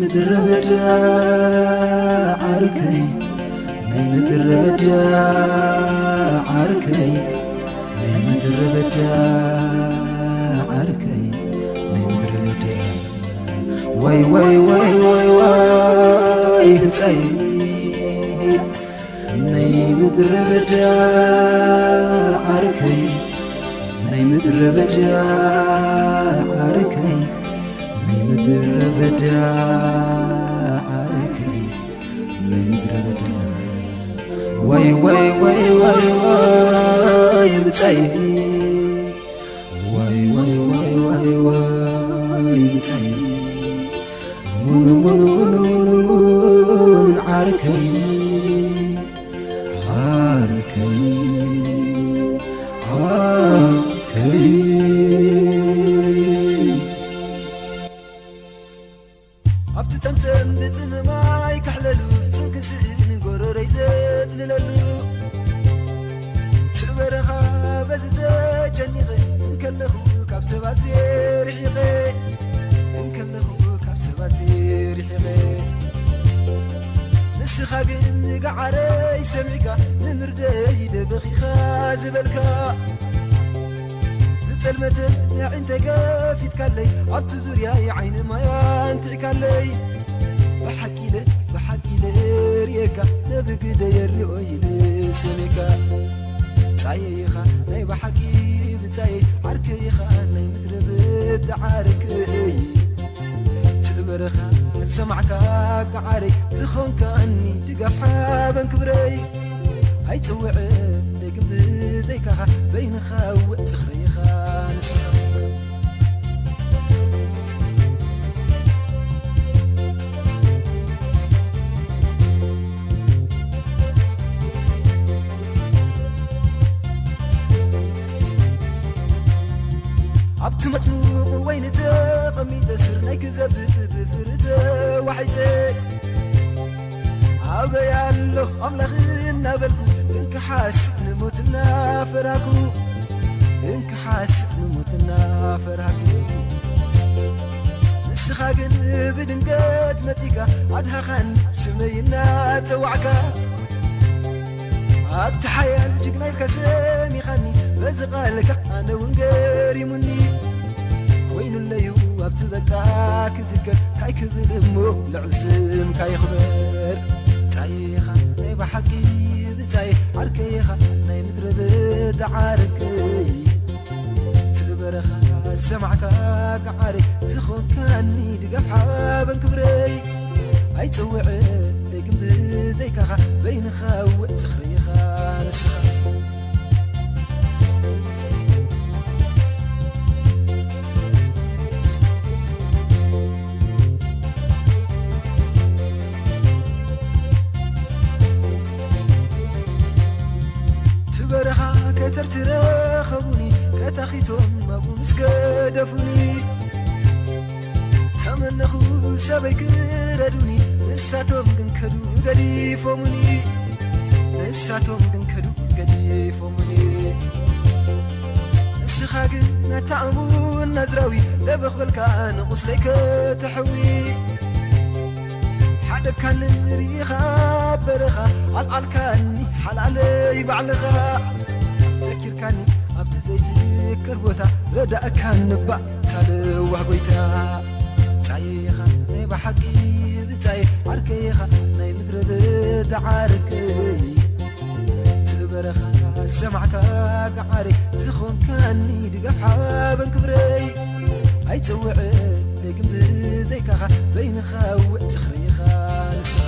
ምድረ በዳ ዓርከይ ናይ ምድረ በዳ ዓርከይ ናይ ምድረ በዳ ዓርከይ ናይ ምድረ በዳ ወይ ወይ ወይ ወይ ወይ ህንፀይ ናይ ምድረ በዳ ዓርከይ ናይ ምድረ በዳ ዓርከይ ናይ ምድረ በዳ ዓርከይ ናይ ምድረ በዳ ወይ ወይ ወይ ወይ ወይ ህንፀይ ወይ ወይ ወይ ወይ ወይ ህንፀይ ሙኑ ሙኑ ሙኑ ዓርከይ ዓርከይ ዓርከይ ኣብቲ ፀምፀም ብፅምማይ ካሕለሉ ጭንክስእን ጎረረይ ዘትልለሉ ትበረኻ በዚ ተጨኒቐ እንከለኹ ካብ ሰባት ዘርሒቐ እንከለኹ ካብ ሰባት ዘርሒቐ ንስኻ ግን ጋዓረይ ሰሚዕካ ንምርደይ ደበኺኻ ዝበልካ ዝፀልመትን ንዕንተይ ገፊትካለይ ኣብቲ ዙርያይ ዓይኒ ማያ እንትዕካለይ ብሓቂ ለርየካ ነብግደ የርኦ ኢለ ሰሜካ ፃየይኻ ናይ ብሓቂ ብፃየይ ዓርከይኻ ናይ ምድረ በዳ ዓርከይ ትበረኻ ሰማዕካ ጋዓረይ ዝኾንካኒ ድጋፍ ሓበን ክብረይ ኣይፅውዕ ደግም ብዘይካኻ በይንኻ ውዕ ዝኽረይኻ ንስኻ ኣብቲ መጥሙቕ ወይኒ ተቐሚጠ ስር ናይ ክዘብጥ ብፍርተ ዋሒተ ኣበይ ኣሎ ኣምላኽ እናበልኩ እንክሓስብ ንሞትና ፈራኩ እንክሓስብ ንሞትና ፈራኩ ንስኻ ግን ብድንገት መፂካ ኣድሃኻን ስመይና ተዋዕካ ኣብቲ ሓያል ጅግናይልካ ሰሚኻኒ በዚ ቓልካ ኣነ እውን ገሪሙኒ ወይኑለዩ ኣብቲ በቃ ክዝከር ካይ ክብል እሞ ልዕል ስምካ ይኽበር ፃየኻ ናይ ብሓቂ ብፃየ ዓርከይኻ ናይ ምድረ በዳ ዓርከይ ትበረኻ ሰማዕካ ጋዓረይ ዝኾንካኒ ድጋፍ ሓበን ክብረይ ኣይፅውዕ ደግም ብዘይካኻ በይንኻ ውዕ ዝኽረይኻ ንስኻ ትበረኻ ከተርትረኸቡኒ ከታኺቶም ኣብኡ ምስ ገደፉኒ ተመነኹ ሰበይ ክረዱኒ ንሳቶም ግን ከዱ ገዲፎሙኒ ንሳቶም ግን ከዱ ገዲፎሙኒ ንስኻ ግን ነታእሙ ናዝራዊ ደበኽበልካ ንቑስለይ ከተሕዊ ሓደካን ርኢኻ በረኻ ኣልዓልካኒ ሓላለይ ባዕልኻ ዘኪርካኒ ኣብቲ ዘይትዝከር ቦታ ረዳእካን ንባእ ታልዋህ ጎይታ ፃየኻ ናይ ብሓቂ ብፃየ ዓርከይኻ ናይ ምድረ በዳ ዓርከይ ትበረኻ ሰማዕካ ጋዓረይ ዝኾንካኒ ድጋፍ ሓበን ክብረይ ኣይፅውዕ ደግም ብዘይካኻ በይንኻ ውዕ ዝኽረይኻ ንስኻ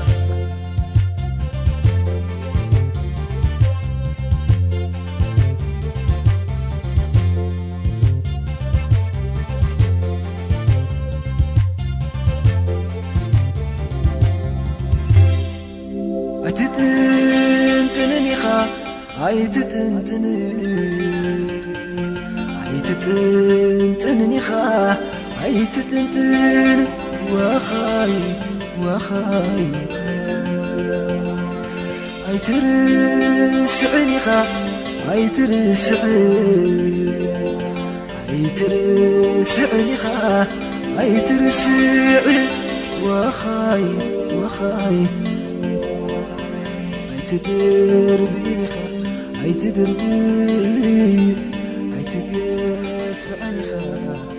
ኣይትጥንጥንን ኢኻ ኣይትጥንጥንን ኢኻ ኣይትጥንጥን ወኻይ ወኻይ ኣይትርስዕን ኢኻ ኣይትርስዕን ኢኻ ኣይትርስዕ وخاي أيتدربيني خا أيتدربيني أيتقف عني خا